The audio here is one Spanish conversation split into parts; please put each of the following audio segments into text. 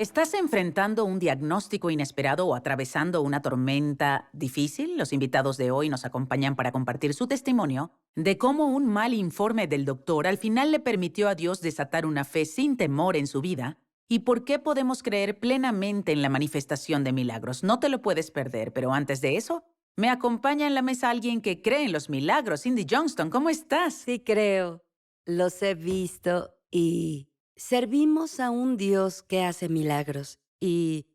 ¿Estás enfrentando un diagnóstico inesperado o atravesando una tormenta difícil? Los invitados de hoy nos acompañan para compartir su testimonio de cómo un mal informe del doctor al final le permitió a Dios desatar una fe sin temor en su vida y por qué podemos creer plenamente en la manifestación de milagros. No te lo puedes perder, pero antes de eso, me acompaña en la mesa alguien que cree en los milagros. Cindy Johnston, ¿cómo estás? Sí creo, los he visto y servimos a un Dios que hace milagros y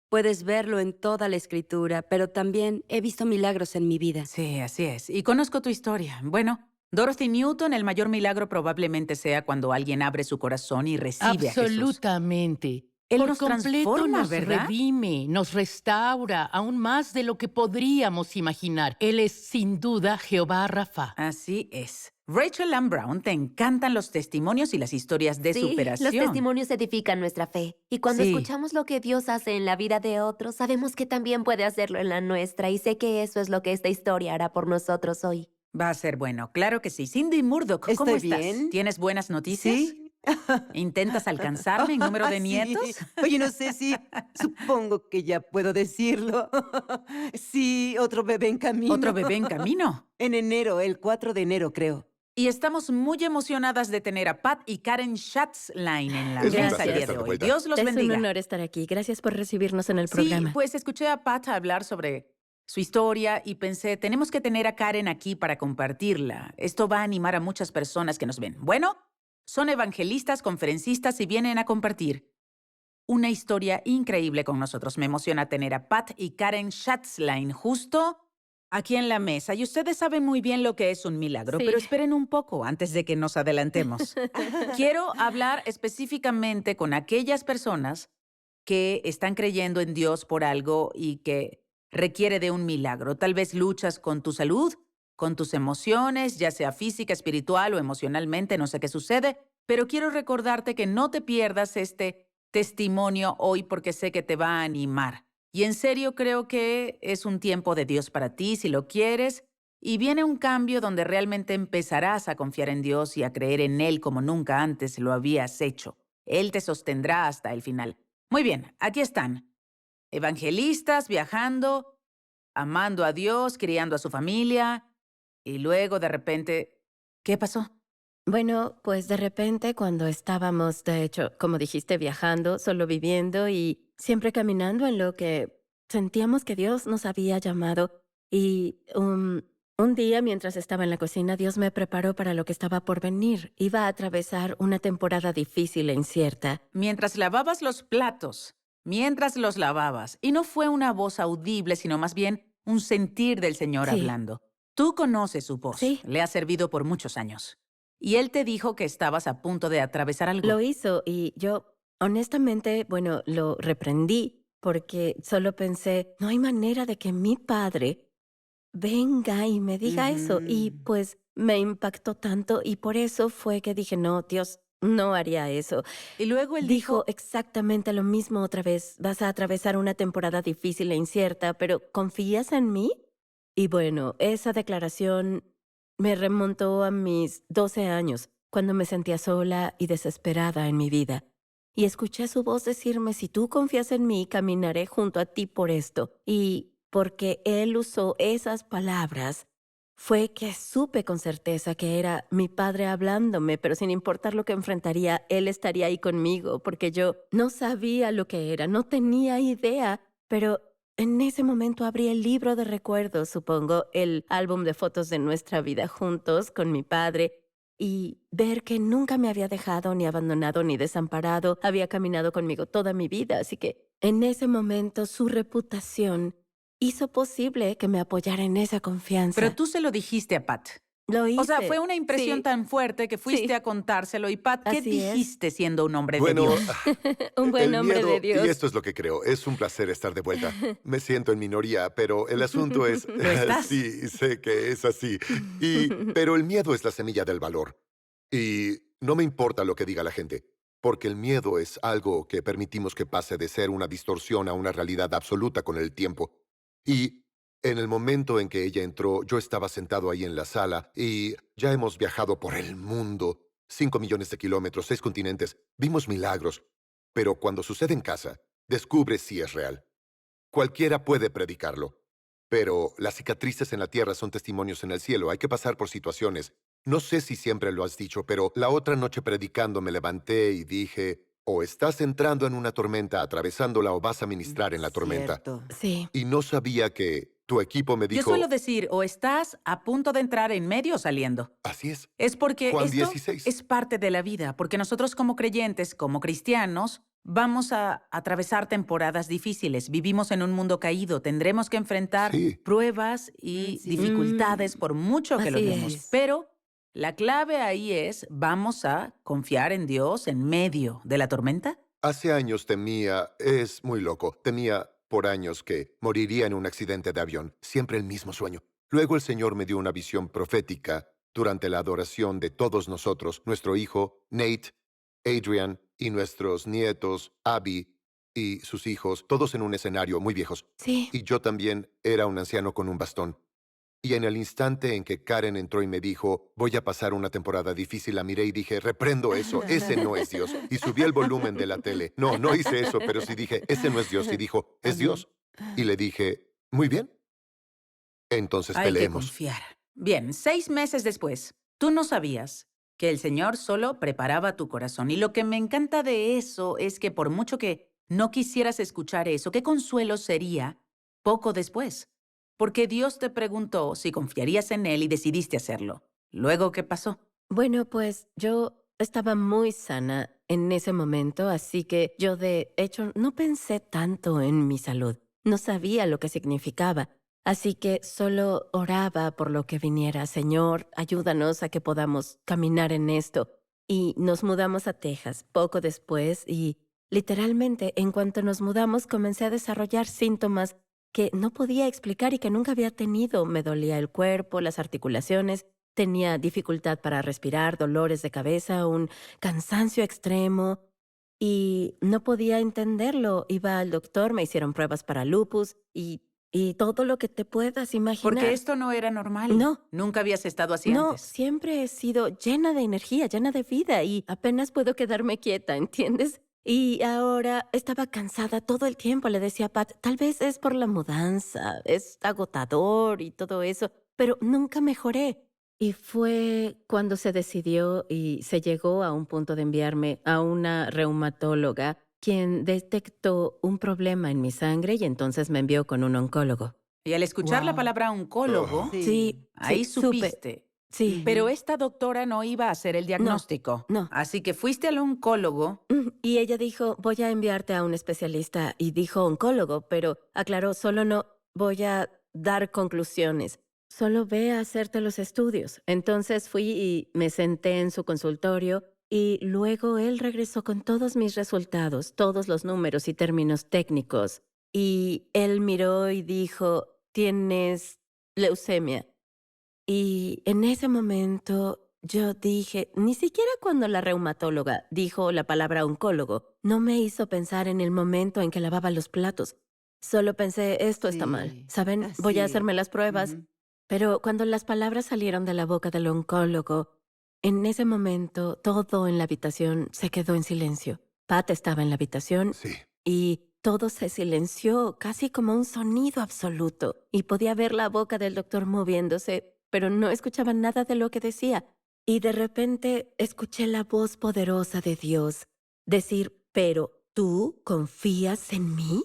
puedes verlo en toda la escritura, pero también he visto milagros en mi vida. Sí, así es. Y conozco tu historia. Bueno, Dorothy Newton, el mayor milagro probablemente sea cuando alguien abre su corazón y recibe a Jesús. Absolutamente. Él Por nos completo transforma, nos ¿verdad? redime, nos restaura, aún más de lo que podríamos imaginar. Él es sin duda Jehová Rafa. Así es. Rachel Ann Brown, te encantan los testimonios y las historias de Sí, los superación. testimonios edifican nuestra fe. Y cuando Sí, escuchamos lo que Dios hace en la vida de otros, sabemos que también puede hacerlo en la nuestra. Y sé que eso es lo que esta historia hará por nosotros hoy. va a ser bueno. Claro que sí. Cindy Murdoch, ¿cómo ¿Estoy estás? bien? ¿Tienes buenas noticias? ¿Sí? ¿Intentas alcanzarme en número de Sí. nietos? Oye, no sé si supongo que ya puedo decirlo. Sí, otro bebé en ¿Otro camino. bebé en camino? En enero, el 4 de enero, creo. Y estamos muy emocionadas de tener a Pat y Karen Schatzline en la Es un mesa el placer día Gracias. de estar de hoy. vuelta. Dios los Es un bendiga. honor estar aquí. Gracias por recibirnos en el Sí, programa. pues escuché a Pat hablar sobre su historia y pensé, tenemos que tener a Karen aquí para compartirla. Esto va a animar a muchas personas que nos ven. Bueno, son evangelistas, conferencistas y vienen a compartir una historia increíble con nosotros. Me emociona tener a Pat y Karen Schatzline justo aquí en la mesa. Y ustedes saben muy bien lo que es un milagro, Sí. pero esperen un poco antes de que nos adelantemos. Quiero hablar específicamente con aquellas personas que están creyendo en Dios por algo y que requiere de un milagro. Tal vez luchas con tu salud, con tus emociones, ya sea física, espiritual o emocionalmente, no sé qué sucede, pero quiero recordarte que no te pierdas este testimonio hoy porque sé que te va a animar. Y en serio creo que es un tiempo de Dios para ti, si lo quieres, y viene un cambio donde realmente empezarás a confiar en Dios y a creer en Él como nunca antes lo habías hecho. Él te sostendrá hasta el final. Muy bien, aquí están. Evangelistas viajando, amando a Dios, criando a su familia, y luego de repente, ¿qué pasó? Bueno, pues de repente cuando estábamos, de hecho, como dijiste, viajando, solo viviendo y siempre caminando en lo que sentíamos que Dios nos había llamado. Y un día, mientras estaba en la cocina, Dios me preparó para lo que estaba por venir. Iba a atravesar una temporada difícil e incierta. Mientras lavabas los platos, mientras los lavabas, y no fue una voz audible, sino más bien un sentir del Señor Sí, hablando. Tú conoces su voz, sí, le ha servido por muchos años. Y Él te dijo que estabas a punto de atravesar lo algo. hizo y yo, honestamente, bueno, lo reprendí porque solo pensé, no hay manera de que mi padre venga y me diga eso. Y Ujú. pues me impactó tanto y por eso fue que dije, no, Dios no haría eso. Y luego Él Dijo dijo, exactamente lo mismo otra vez. Vas a atravesar una temporada difícil e incierta, pero ¿confías en mí? Y bueno, esa declaración me remontó a mis 12 años, cuando me sentía sola y desesperada en mi vida. Y escuché su voz decirme, si tú confías en mí, caminaré junto a ti por esto. Y porque él usó esas palabras, fue que supe con certeza que era mi padre hablándome, pero sin importar lo que enfrentaría, él estaría ahí conmigo, porque yo no sabía lo que era, no tenía idea, pero en ese momento abrí el libro de recuerdos, supongo, el álbum de fotos de nuestra vida juntos con mi padre, y ver que nunca me había dejado, ni abandonado, ni desamparado, había caminado conmigo toda mi vida, así que en ese momento su reputación hizo posible que me apoyara en esa pero confianza. tú se lo dijiste a Pat. Lo O sea, fue hice, una impresión sí, tan fuerte que fuiste sí, a contárselo. Y Pat, ¿qué así es. dijiste siendo un hombre de Bueno, Dios? Un buen el hombre de miedo, y Dios. esto es lo que creo, es un placer estar de vuelta. Me siento en minoría, pero el asunto es, ¿Lo estás? sí, sé que es así. Pero el miedo es la semilla del valor. Y no me importa lo que diga la gente, porque el miedo es algo que permitimos que pase de ser una distorsión a una realidad absoluta con el tiempo. Y en el momento en que ella entró, yo estaba sentado ahí en la sala y ya hemos viajado por el mundo, 5 millones de kilómetros, 6 continentes, vimos milagros. Pero cuando sucede en casa, descubres si es real. Cualquiera puede predicarlo. Pero las cicatrices en la tierra son testimonios en el cielo. Hay que pasar por situaciones. No sé si siempre lo has dicho, pero la otra noche predicando me levanté y dije, o estás entrando en una tormenta atravesándola o vas a ministrar en la tormenta. Cierto. Sí. Y no sabía que tu equipo me Yo dijo, suelo decir, o estás a punto de entrar en medio o saliendo. así es. Es porque Juan esto 16. es parte de la vida, porque nosotros como creyentes, como cristianos, vamos a atravesar temporadas difíciles. Vivimos en un mundo caído, tendremos que enfrentar Sí. pruebas y Sí. dificultades por mucho que lo Así demos. es. Pero la clave ahí es, vamos a confiar en Dios en medio de la tormenta. Hace años temía, es muy loco, temía por años que moriría en un accidente de avión, siempre el mismo sueño. Luego el Señor me dio una visión profética durante la adoración de todos nosotros, nuestro hijo, Nate, Adrian y nuestros nietos, Abby y sus hijos, todos en un escenario muy viejos. Sí. Y yo también era un anciano con un bastón. Y en el instante en que Karen entró y me dijo, voy a pasar una temporada difícil, la miré y dije, reprendo eso, ese no es Dios. Y subí el volumen de la tele. No, no hice eso, pero sí dije, ese no es Dios. Y dijo, es Dios. Y le dije, muy bien. Entonces Hay que peleemos. confiar. Bien, 6 meses después, tú no sabías que el Señor solo preparaba tu corazón. Y lo que me encanta de eso es que por mucho que no quisieras escuchar eso, qué consuelo sería poco después. Porque Dios te preguntó si confiarías en Él y decidiste hacerlo. Luego, ¿qué pasó? Bueno, pues yo estaba muy sana en ese momento, así que yo de hecho no pensé tanto en mi salud. No sabía lo que significaba. Así que solo oraba por lo que viniera. Señor, ayúdanos a que podamos caminar en esto. Y nos mudamos a Texas poco después y literalmente en cuanto nos mudamos comencé a desarrollar síntomas que no podía explicar y que nunca había tenido. Me dolía el cuerpo, las articulaciones, tenía dificultad para respirar, dolores de cabeza, un cansancio extremo y no podía entenderlo. Iba al doctor, me hicieron pruebas para lupus y todo lo que te puedas imaginar. Porque esto no era normal. No. Nunca habías estado así No, antes. siempre he sido llena de energía, llena de vida y apenas puedo quedarme quieta, ¿entiendes? Y ahora estaba cansada todo el tiempo. Le decía a Pat, tal vez es por la mudanza, es agotador y todo eso, pero nunca mejoré. Y fue cuando se decidió y se llegó a un punto de enviarme a una reumatóloga, quien detectó un problema en mi sangre y entonces me envió con un oncólogo. Y al escuchar la Wow. palabra oncólogo, Oh. Sí, ahí sí, supe. supiste. Sí. Pero esta doctora no iba a hacer el diagnóstico. no. Así que fuiste al oncólogo. Y ella dijo, voy a enviarte a un especialista. Y dijo oncólogo, pero aclaró, solo no voy a dar conclusiones. Solo ve a hacerte los estudios. Entonces fui y me senté en su consultorio y luego él regresó con todos mis resultados, todos los números y términos técnicos. Y él miró y dijo, tienes leucemia. Y en ese momento yo dije, ni siquiera cuando la reumatóloga dijo la palabra oncólogo, no me hizo pensar en el momento en que lavaba los platos. Solo pensé, esto está mal. Sí, ¿Saben? Voy a así hacerme las pruebas. Ujú. Pero cuando las palabras salieron de la boca del oncólogo, en ese momento todo en la habitación se quedó en silencio. Pat estaba en la habitación Sí. y todo se silenció, casi como un sonido absoluto. Y podía ver la boca del doctor moviéndose, pero no escuchaba nada de lo que decía. Y de repente escuché la voz poderosa de Dios decir, ¿pero tú confías en mí?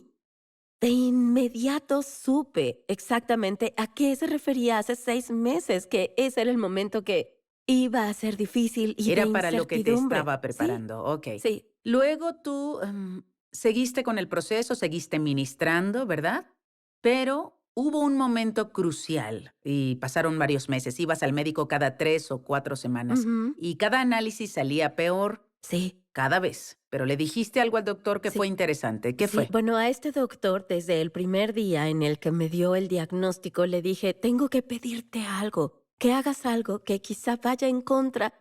De inmediato supe exactamente a qué se refería hace 6 meses, que ese era el momento que iba a ser difícil y Era de para lo que te incertidumbre. estaba preparando. Ok. Sí. Luego tú seguiste con el proceso, seguiste ministrando, ¿verdad? Pero hubo un momento crucial y pasaron varios meses. Ibas al médico cada 3 o 4 semanas Ujú. y cada análisis salía peor Sí. cada vez. Pero le dijiste algo al doctor que Sí. fue interesante. ¿Qué Sí, fue? bueno, a este doctor, desde el primer día en el que me dio el diagnóstico, le dije, tengo que pedirte algo, que hagas algo que quizá vaya en contra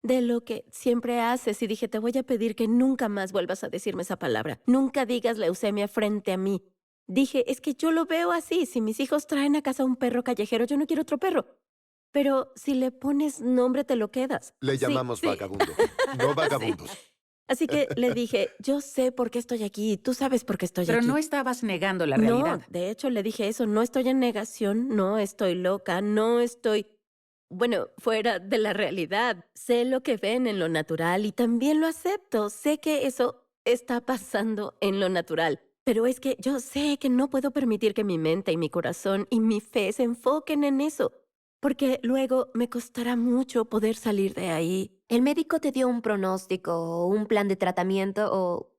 de lo que siempre haces. Y dije, te voy a pedir que nunca más vuelvas a decirme esa palabra. Nunca digas leucemia frente a mí. Dije, es que yo lo veo así. Si mis hijos traen a casa un perro callejero, yo no quiero otro perro. Pero si le pones nombre, te lo quedas. Le Sí, llamamos sí. vagabundo, no vagabundos. Así que le dije, yo sé por qué estoy aquí, tú sabes por qué estoy Pero aquí. no estabas negando la No, realidad. de hecho le dije eso, no estoy en negación, no estoy loca, no estoy, bueno, fuera de la realidad. Sé lo que ven en lo natural y también lo acepto. Sé que eso está pasando en lo natural. Pero es que yo sé que no puedo permitir que mi mente y mi corazón y mi fe se enfoquen en eso, porque luego me costará mucho poder salir de ahí. ¿El médico te dio un pronóstico o un plan de tratamiento o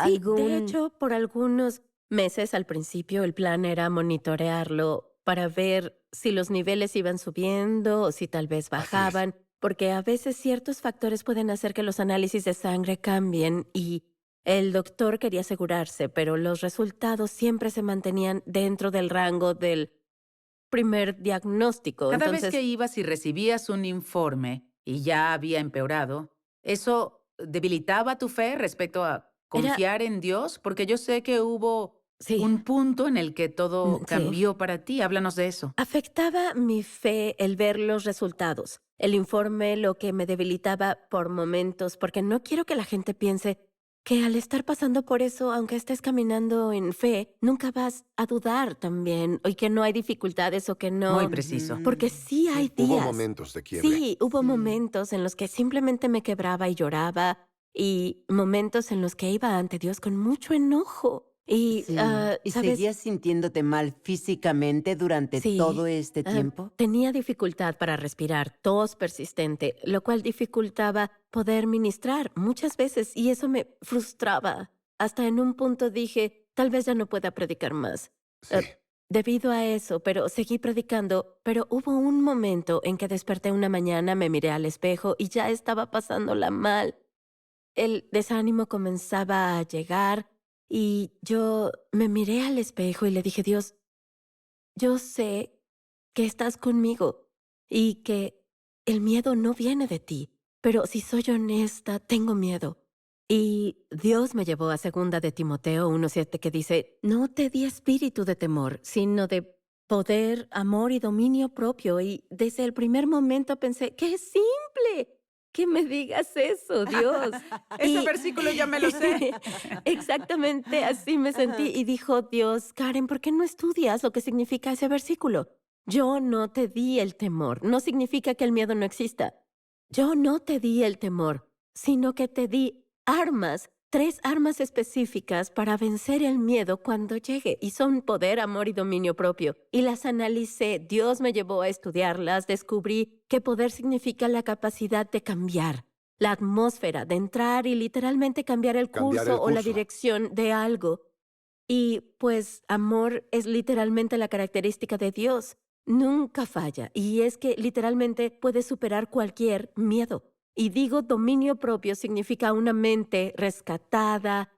Sí, de algún... hecho, por algunos meses al principio el plan era monitorearlo para ver si los niveles iban subiendo o si tal vez Así es. bajaban, porque a veces ciertos factores pueden hacer que los análisis de sangre cambien y el doctor quería asegurarse, pero los resultados siempre se mantenían dentro del rango del primer diagnóstico. Cada vez Entonces, que ibas y recibías un informe y ya había empeorado, ¿eso debilitaba tu fe respecto a era, confiar en Dios? Porque yo sé que hubo sí, un punto en el que todo sí. cambió para ti. Háblanos de eso. Afectaba mi fe el ver los resultados. El informe lo que me debilitaba por momentos, porque no quiero que la gente piense que al estar pasando por eso, aunque estés caminando en fe, nunca vas a dudar también, y que no hay dificultades o que Muy no, preciso. porque sí hay Sí. Hubo días. momentos de quiebre. Sí, hubo Sí. momentos en los que simplemente me quebraba y lloraba, y momentos en los que iba ante Dios con mucho enojo. Y, Sí. ¿Y ¿sabes? seguías sintiéndote mal físicamente durante Sí, todo este tiempo? tenía dificultad para respirar, tos persistente, lo cual dificultaba poder ministrar muchas veces y eso me frustraba. Hasta en un punto dije, tal vez ya no pueda predicar más. Sí. Debido a eso, pero seguí predicando, pero hubo un momento en que desperté una mañana, me miré al espejo y ya estaba pasándola mal. El desánimo comenzaba a llegar y yo me miré al espejo y le dije, Dios, yo sé que estás conmigo y que el miedo no viene de ti, pero si soy honesta, tengo miedo. Y Dios me llevó a segunda de Timoteo 1:7 que dice, no te di espíritu de temor, sino de poder, amor y dominio propio. Y desde el primer momento pensé, qué simple que me digas eso, Dios. Ese Y- versículo ya me lo sé. Exactamente así me sentí. Y dijo Dios, Karen, ¿por qué no estudias lo que significa ese versículo? Yo no te di el temor. No significa que el miedo no exista. Yo no te di el temor, sino que te di armas, 3 armas específicas para vencer el miedo cuando llegue. Y son poder, amor y dominio propio. Y las analicé. Dios me llevó a estudiarlas. Descubrí que poder significa la capacidad de cambiar la atmósfera, de entrar y literalmente cambiar el Cambiar el curso o la curso. dirección de algo. Y pues amor es literalmente la característica de Dios. Nunca falla. Y es que literalmente puede superar cualquier miedo. Y digo dominio propio significa una mente rescatada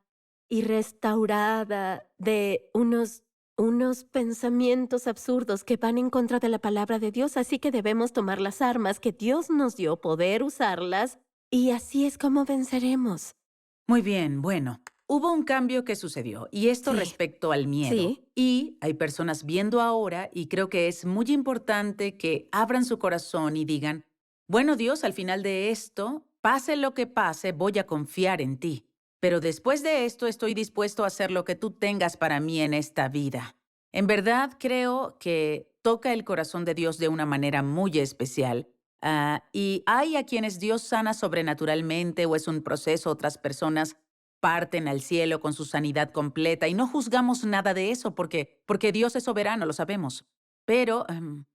y restaurada de unos pensamientos absurdos que van en contra de la palabra de Dios. Así que debemos tomar las armas que Dios nos dio, poder usarlas, y así es como venceremos. Muy bien, bueno. Hubo un cambio que sucedió, y esto Sí. respecto al miedo. Sí. Y hay personas viendo ahora, y creo que es muy importante que abran su corazón y digan, bueno, Dios, al final de esto, pase lo que pase, voy a confiar en ti. Pero después de esto estoy dispuesto a hacer lo que tú tengas para mí en esta vida. En verdad creo que toca el corazón de Dios de una manera muy especial. Y hay a quienes Dios sana sobrenaturalmente o es un proceso, otras personas parten al cielo con su sanidad completa y no juzgamos nada de eso porque Dios es soberano, lo sabemos. Pero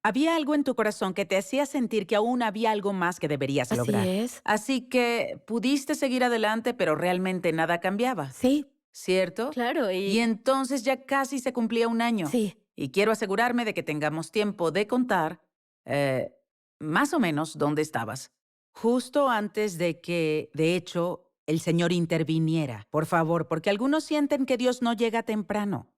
había algo en tu corazón que te hacía sentir que aún había algo más que deberías Así lograr. es. Así que pudiste seguir adelante, pero realmente nada cambiaba, Sí, ¿cierto? claro. Y entonces ya casi se cumplía un año. Sí. Y quiero asegurarme de que tengamos tiempo de contar eh, más o menos dónde estabas. Justo antes de que, de hecho, el Señor interviniera. Por favor, porque algunos sienten que Dios no llega temprano,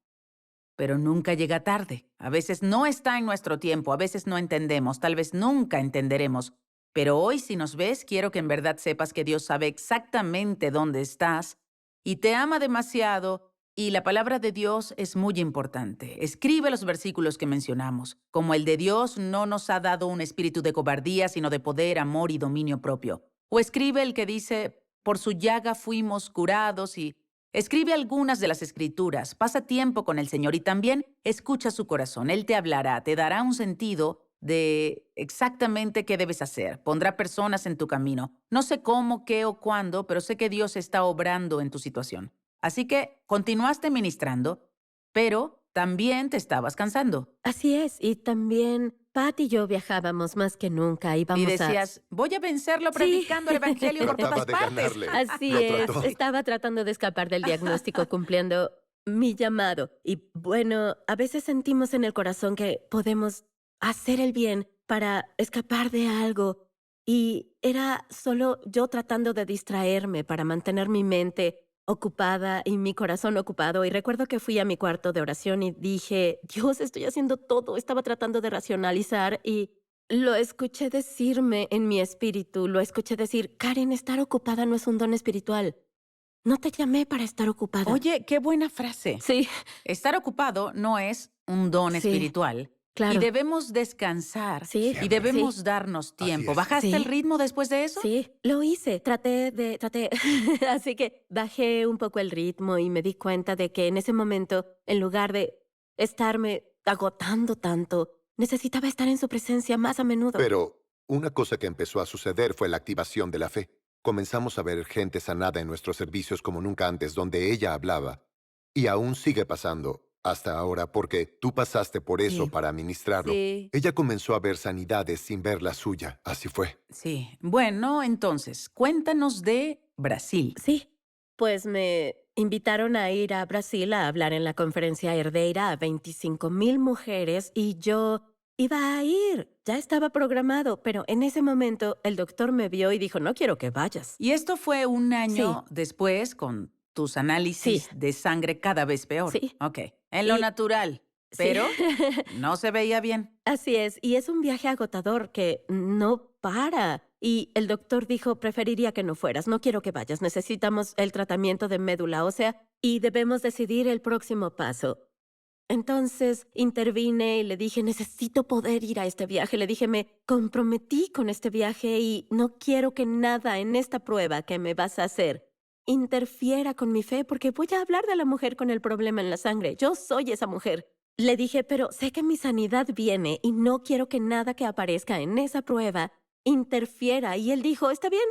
pero nunca llega tarde. A veces no está en nuestro tiempo, a veces no entendemos, tal vez nunca entenderemos. Pero hoy, si nos ves, quiero que en verdad sepas que Dios sabe exactamente dónde estás y te ama demasiado. Y la palabra de Dios es muy importante. Escribe los versículos que mencionamos. Como el de Dios no nos ha dado un espíritu de cobardía, sino de poder, amor y dominio propio. O escribe el que dice, por su llaga fuimos curados y escribe algunas de las escrituras, pasa tiempo con el Señor y también escucha su corazón. Él te hablará, te dará un sentido de exactamente qué debes hacer. Pondrá personas en tu camino. No sé cómo, qué o cuándo, pero sé que Dios está obrando en tu situación. Así que continuaste ministrando, pero también te estabas cansando. Así es, y también Pat y yo viajábamos más que nunca. Íbamos Y decías, voy a vencerlo Sí. predicando el evangelio por Trataba todas de partes. ganarle. Así Lo es, trató. estaba tratando de escapar del diagnóstico, cumpliendo mi llamado. Y bueno, a veces sentimos en el corazón que podemos hacer el bien para escapar de algo. Y era solo yo tratando de distraerme para mantener mi mente ocupada y mi corazón ocupado. Y recuerdo que fui a mi cuarto de oración y dije, Dios, estoy haciendo todo. Estaba tratando de racionalizar y lo escuché decirme en mi espíritu, lo escuché decir, Karen, estar ocupada no es un don espiritual. No te llamé para estar ocupada. Oye, qué buena frase. Sí, Estar ocupado no es un don Sí, espiritual. claro. Y debemos descansar. Sí, Y debemos sí. darnos tiempo. es. ¿Bajaste Sí. el ritmo después de eso? Sí, lo hice, traté. Así que bajé un poco el ritmo y me di cuenta de que en ese momento, en lugar de estarme agotando tanto, necesitaba estar en su presencia más a menudo. Pero una cosa que empezó a suceder fue la activación de la fe. Comenzamos a ver gente sanada en nuestros servicios como nunca antes, donde ella hablaba. Y aún sigue pasando hasta ahora porque tú pasaste por eso Sí. para ministrarlo. Sí. Ella comenzó a ver sanidades sin ver la suya. Así fue. Sí. Bueno, entonces, cuéntanos de Brasil. Sí, pues me invitaron a ir a Brasil a hablar en la conferencia Herdeira a 25,000 mujeres y yo iba a ir. Ya estaba programado, pero en ese momento el doctor me vio y dijo, no quiero que vayas. Y esto fue un año Sí. después con tus análisis Sí. de sangre cada vez peor. Sí. Ok. En lo Y- natural. Sí. Pero no se veía bien. Así es, y es un viaje agotador que no para. Y el doctor dijo, preferiría que no fueras, no quiero que vayas, necesitamos el tratamiento de médula ósea y debemos decidir el próximo paso. Entonces intervine y le dije, necesito poder ir a este viaje. Le dije, me comprometí con este viaje y no quiero que nada en esta prueba que me vas a hacer interfiera con mi fe porque voy a hablar de la mujer con el problema en la sangre. Yo soy esa mujer. Le dije, pero sé que mi sanidad viene y no quiero que nada que aparezca en esa prueba interfiera. Y él dijo, está bien.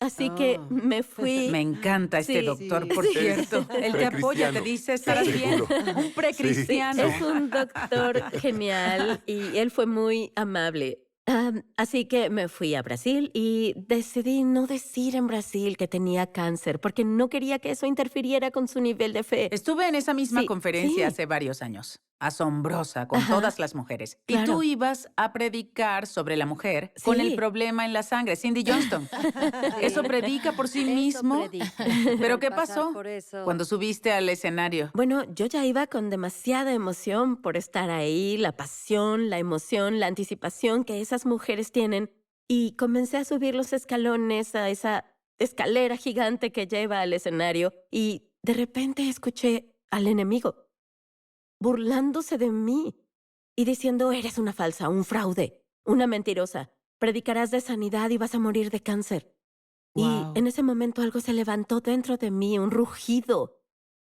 Así que Oh. me fui. Me encanta este Sí. doctor, Sí. por Es cierto. Él te apoya, te precristiano. dice, estarás bien. Seguro. Un precristiano. Es un doctor genial y él fue muy amable. Así que me fui a Brasil y decidí no decir en Brasil que tenía cáncer porque no quería que eso interfiriera con su nivel de fe. Estuve en esa misma Sí, conferencia sí. hace varios años. Asombrosa, con Ajá. todas las mujeres. Y Claro. tú ibas a predicar sobre la mujer con el Sí. problema en la sangre. Cindy Johnston. Eso predica por sí mismo. ¿Pero qué pasó cuando subiste al escenario? Bueno, yo ya iba con demasiada emoción por estar ahí, la pasión, la emoción, la anticipación que esas mujeres tienen. Y comencé a subir los escalones a esa escalera gigante que lleva al escenario y de repente escuché al enemigo burlándose de mí y diciendo, eres una falsa, un fraude, una mentirosa. Predicarás de sanidad y vas a morir de cáncer. Wow. Y en ese momento algo se levantó dentro de mí, un rugido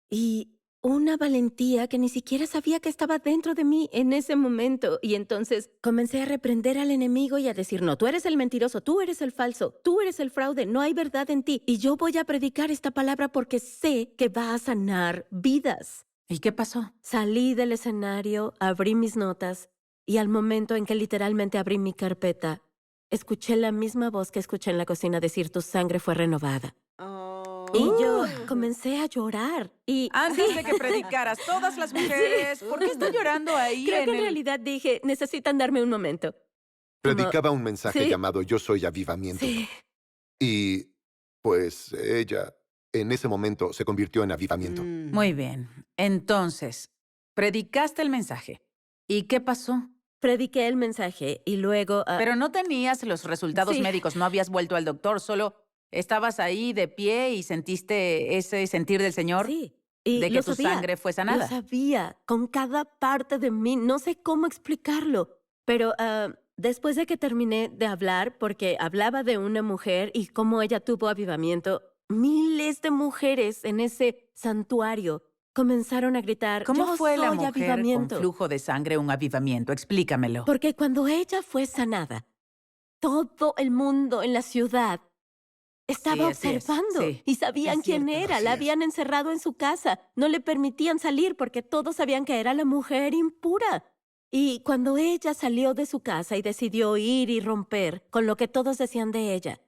y una valentía que ni siquiera sabía que estaba dentro de mí en ese momento. Y entonces comencé a reprender al enemigo y a decir, no, tú eres el mentiroso, tú eres el falso, tú eres el fraude, no hay verdad en ti. Y yo voy a predicar esta palabra porque sé que va a sanar vidas. ¿Y qué pasó? Salí del escenario, abrí mis notas y al momento en que literalmente abrí mi carpeta, escuché la misma voz que escuché en la cocina decir, tu sangre fue renovada. Y yo comencé a llorar. Y Antes de que predicaras, todas las mujeres, ¿por qué está llorando ahí creo en que en el... realidad dije, necesitan darme un momento. Como- Predicaba un mensaje Sí. llamado Yo soy avivamiento. Sí, Y pues ella en ese momento se convirtió en avivamiento. Muy bien. Entonces, predicaste el mensaje. ¿Y qué pasó? prediqué el mensaje y luego... Pero no tenías los resultados Sí. médicos, no habías vuelto al doctor, solo estabas ahí de pie y sentiste ese sentir del Señor sí. Y de que lo tu sabía. sangre fue Lo sanada. sabía, con cada parte de mí. No sé cómo explicarlo, pero después de que terminé de hablar, porque hablaba de una mujer y cómo ella tuvo avivamiento, miles de mujeres en ese santuario comenzaron a gritar, ¿Cómo "Yo fue la soy mujer con avivamiento". flujo de sangre un avivamiento? Explícamelo. Porque cuando ella fue sanada, todo el mundo en la ciudad estaba Sí, así es, observando sí. y sabían Es quién cierto. era. Así La es. habían encerrado en su casa. No le permitían salir porque todos sabían que era la mujer impura. Y cuando ella salió de su casa y decidió ir y romper con lo que todos decían de ella,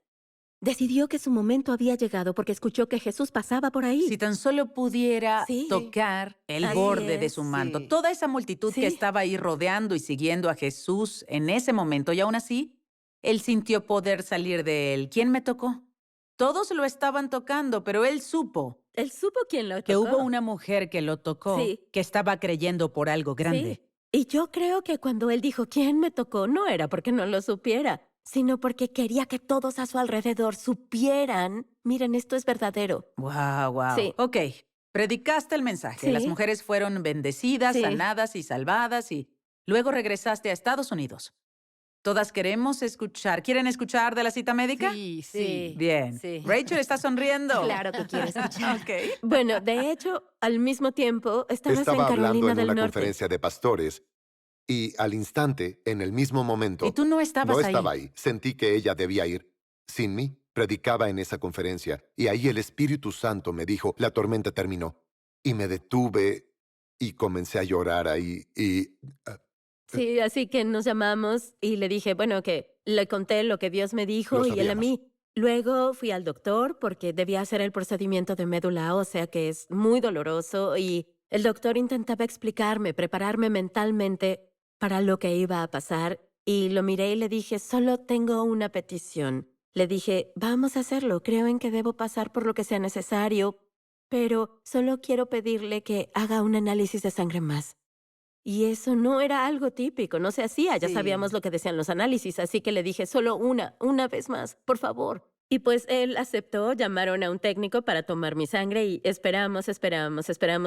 decidió que su momento había llegado porque escuchó que Jesús pasaba por ahí. Si tan solo pudiera Sí. tocar el Así borde de es, su manto. sí. Toda esa multitud que Sí. estaba ahí rodeando y siguiendo a Jesús en ese momento, y aún así, él sintió poder salir de él. ¿Quién me tocó? Todos lo estaban tocando, pero él supo Él supo quién lo que tocó. hubo una mujer que lo tocó, Sí. que estaba creyendo por algo grande. Sí. Y yo creo que cuando él dijo quién me tocó, no era porque no lo supiera, sino porque quería que todos a su alrededor supieran, miren, esto es verdadero. Wow, wow. Sí. Ok, predicaste el mensaje. Sí. Las mujeres fueron bendecidas, Sí. sanadas y salvadas y luego regresaste a Estados Unidos. Todas queremos escuchar. ¿Quieren escuchar de la cita médica? Sí, Sí. sí. Bien. Sí. Rachel está sonriendo. Claro que quiero escuchar. Ok. Bueno, de hecho, al mismo tiempo, estabas Estaba en hablando Carolina en del una Norte. conferencia de pastores y al instante, en el mismo momento, Y tú no estabas no estaba ahí. Sentí que ella debía ir. Sin mí, predicaba en esa conferencia y ahí el Espíritu Santo me dijo, la tormenta terminó. Y me detuve y comencé a llorar ahí y... Sí, así que nos llamamos y le dije, bueno, que le conté lo que Dios me dijo Lo y él a sabíamos. mí. Luego fui al doctor porque debía hacer el procedimiento de médula ósea, que es muy doloroso, y el doctor intentaba explicarme, prepararme mentalmente para lo que iba a pasar, y lo miré y le dije, solo tengo una petición. Le dije, vamos a hacerlo, creo en que debo pasar por lo que sea necesario, pero solo quiero pedirle que haga un análisis de sangre más. Y eso no era algo típico, no se hacía, ya Sí. sabíamos lo que decían los análisis, así que le dije, solo una vez más, por favor. Y pues él aceptó, llamaron a un técnico para tomar mi sangre y esperamos.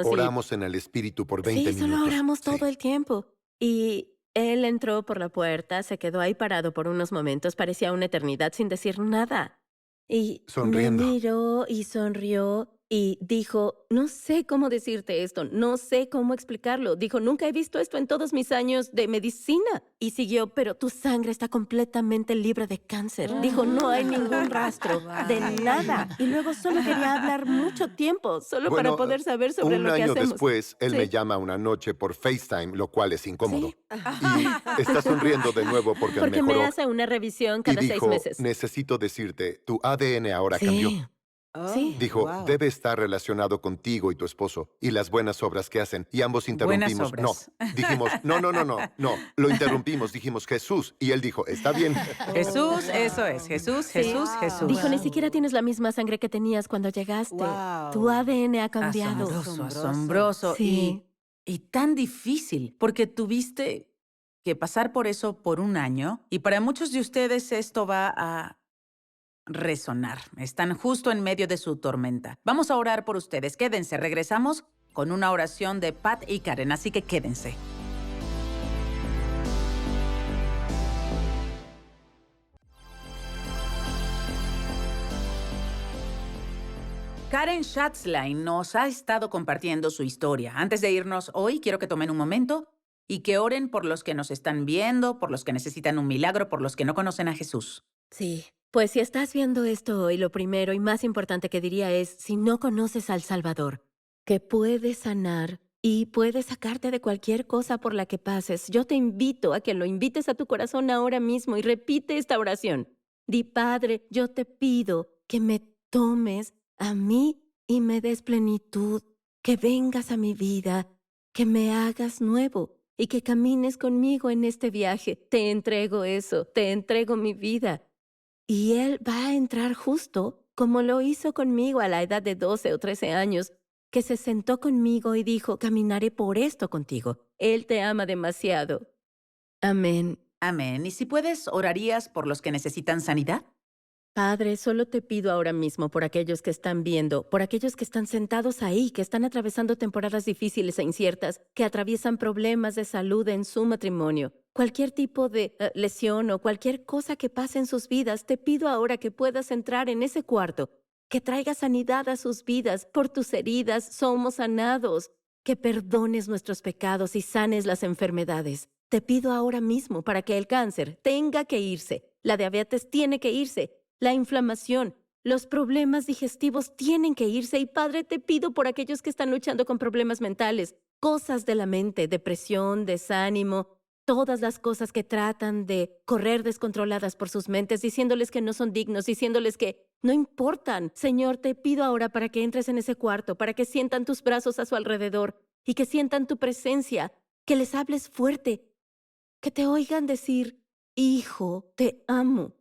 Oramos en el Espíritu por 20 Sí, minutos. solo oramos Sí. todo el tiempo. Y él entró por la puerta, se quedó ahí parado por unos momentos, parecía una eternidad sin decir nada. Y Sonriendo. me miró y sonrió y dijo, no sé cómo decirte esto, no sé cómo explicarlo. Dijo, nunca he visto esto en todos mis años de medicina. Y siguió, pero tu sangre está completamente libre de cáncer. Dijo, no hay ningún rastro de nada. Y luego solo quería hablar mucho tiempo, solo para Bueno, poder saber sobre un lo que año hacemos. después, él Sí. me llama una noche por FaceTime, lo cual es incómodo. Sí. Y está sonriendo de nuevo porque, Porque mejoró. me hace una revisión Y cada 6 dijo, meses. necesito decirte, tu ADN ahora Sí. cambió. Sí. Dijo, wow. debe estar relacionado contigo y tu esposo y las buenas obras que hacen. Y ambos Buenas interrumpimos. No, obras. dijimos, no. Lo interrumpimos, dijimos Jesús. Y él dijo, está bien. Jesús, eso es. Jesús, Jesús, Wow. Jesús. Dijo, ni Wow. siquiera tienes la misma sangre que tenías cuando llegaste. Wow. Tu ADN ha cambiado. Asombroso, Asombroso. asombroso. Sí. Y tan difícil, porque tuviste que pasar por eso por un año. Y para muchos de ustedes esto va a resonar. Están justo en medio de su tormenta. Vamos a orar por ustedes. Quédense. Regresamos con una oración de Pat y Karen, así que quédense. Karen Schatzlein nos ha estado compartiendo su historia. Antes de irnos hoy, quiero que tomen un momento y que oren por los que nos están viendo, por los que necesitan un milagro, por los que no conocen a Jesús. Sí. Pues si estás viendo esto hoy, lo primero y más importante que diría es, si no conoces al Salvador, que puede sanar y puede sacarte de cualquier cosa por la que pases, yo te invito a que lo invites a tu corazón ahora mismo y repite esta oración. Di, Padre, yo te pido que me tomes a mí y me des plenitud, que vengas a mi vida, que me hagas nuevo y que camines conmigo en este viaje. Te entrego eso, te entrego mi vida. Y Él va a entrar justo como lo hizo conmigo a la edad de 12 o 13 años, que se sentó conmigo y dijo, caminaré por esto contigo. Él te ama demasiado. Amén. Amén. Y si puedes, ¿orarías por los que necesitan sanidad? Padre, solo te pido ahora mismo por aquellos que están viendo, por aquellos que están sentados ahí, que están atravesando temporadas difíciles e inciertas, que atraviesan problemas de salud en su matrimonio. cualquier tipo de lesión o cualquier cosa que pase en sus vidas, te pido ahora que puedas entrar en ese cuarto, que traigas sanidad a sus vidas. Por tus heridas somos sanados. Que perdones nuestros pecados y sanes las enfermedades. Te pido ahora mismo para que el cáncer tenga que irse, la diabetes tiene que irse, la inflamación, los problemas digestivos tienen que irse. Y Padre, te pido por aquellos que están luchando con problemas mentales, cosas de la mente, depresión, desánimo, todas las cosas que tratan de correr descontroladas por sus mentes, diciéndoles que no son dignos, diciéndoles que no importan. Señor, te pido ahora para que entres en ese cuarto, para que sientan tus brazos a su alrededor y que sientan tu presencia, que les hables fuerte, que te oigan decir, hijo, te amo,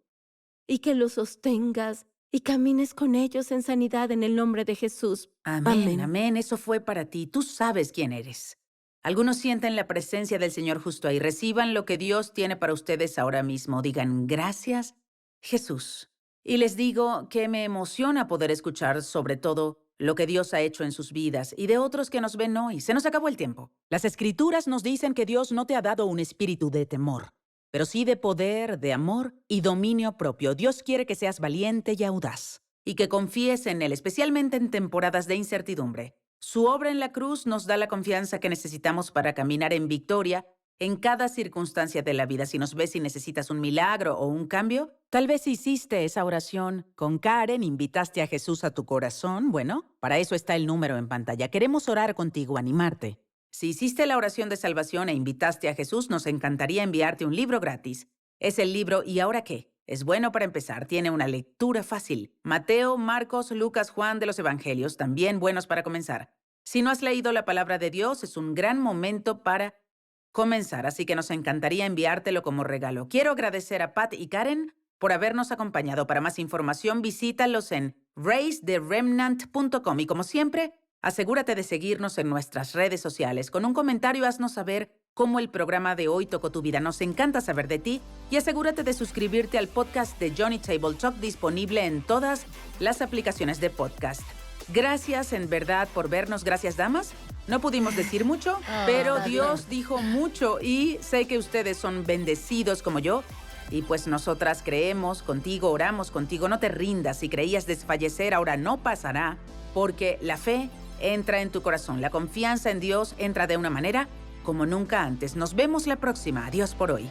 y que los sostengas y camines con ellos en sanidad en el nombre de Jesús. Amén, amén. Eso fue para ti. Tú sabes quién eres. Algunos sienten la presencia del Señor justo ahí. Reciban lo que Dios tiene para ustedes ahora mismo. Digan, gracias, Jesús. Y les digo que me emociona poder escuchar sobre todo lo que Dios ha hecho en sus vidas y de otros que nos ven hoy. Se nos acabó el tiempo. Las Escrituras nos dicen que Dios no te ha dado un espíritu de temor, pero sí de poder, de amor y dominio propio. Dios quiere que seas valiente y audaz y que confíes en Él, especialmente en temporadas de incertidumbre. Su obra en la cruz nos da la confianza que necesitamos para caminar en victoria en cada circunstancia de la vida. Si nos ves y necesitas un milagro o un cambio, tal vez hiciste esa oración con Karen, invitaste a Jesús a tu corazón. Bueno, para eso está el número en pantalla. Queremos orar contigo, animarte. Si hiciste la oración de salvación e invitaste a Jesús, nos encantaría enviarte un libro gratis. Es el libro ¿Y ahora qué? Es bueno para empezar, tiene una lectura fácil. Mateo, Marcos, Lucas, Juan de los Evangelios, también buenos para comenzar. Si no has leído la palabra de Dios, es un gran momento para comenzar, así que nos encantaría enviártelo como regalo. Quiero agradecer a Pat y Karen por habernos acompañado. Para más información, visítalos en raisetheremnant.com y como siempre, asegúrate de seguirnos en nuestras redes sociales. Con un comentario, haznos saber cómo el programa de hoy tocó tu vida. Nos encanta saber de ti y asegúrate de suscribirte al podcast de Johnny Table Talk, disponible en todas las aplicaciones de podcast. Gracias en verdad por vernos. Gracias, damas. No pudimos decir mucho, pero Dios dijo mucho y sé que ustedes son bendecidos como yo. Y pues nosotras creemos contigo, oramos contigo. No te rindas. Si creías desfallecer, ahora no pasará, porque la fe entra en tu corazón. La confianza en Dios entra de una manera como nunca antes. Nos vemos la próxima. Adiós por hoy.